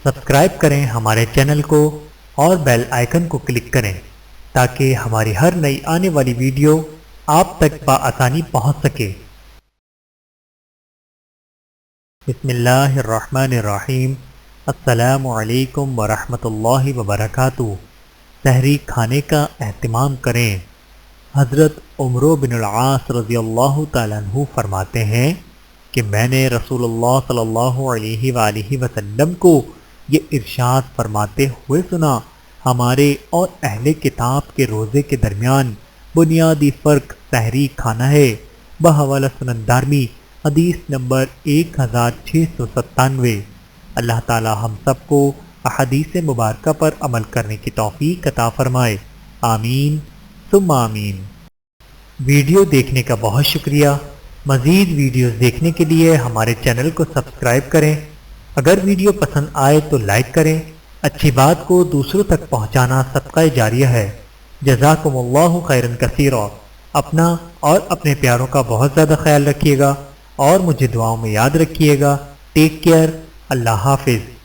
Subscribe کریں ہمارے channel کو اور بیل آئیکن کو کلک کریں تاکہ ہماری ہر نئی آنے والی ویڈیو آپ تک بآسانی پہنچ سکے۔ بسم اللہ الرحمن الرحیم۔ السلام علیکم ورحمۃ اللہ وبرکاتہ۔ سحری کھانے کا اہتمام کریں۔ حضرت عمر بن العاص رضی اللہ تعالیٰ عنہ فرماتے ہیں کہ میں نے رسول اللہ صلی اللہ علیہ وآلہ وسلم کو یہ ارشاد فرماتے ہوئے سنا، ہمارے اور اہل کتاب کے روزے کے درمیان بنیادی فرق سحری کھانا ہے۔ بحوالہ سنن دارمی، حدیث نمبر 1697۔ اللہ تعالی ہم سب کو احادیث مبارکہ پر عمل کرنے کی توفیق عطا فرمائے، آمین ثم آمین۔ ویڈیو دیکھنے کا بہت شکریہ۔ مزید ویڈیوز دیکھنے کے لیے ہمارے چینل کو سبسکرائب کریں۔ اگر ویڈیو پسند آئے تو لائک کریں۔ اچھی بات کو دوسروں تک پہنچانا صدقہ جاریہ ہے۔ جزاکم اللہ خیرا کثیرا۔ اپنا اور اپنے پیاروں کا بہت زیادہ خیال رکھیے گا اور مجھے دعاؤں میں یاد رکھیے گا۔ Take care. اللہ حافظ۔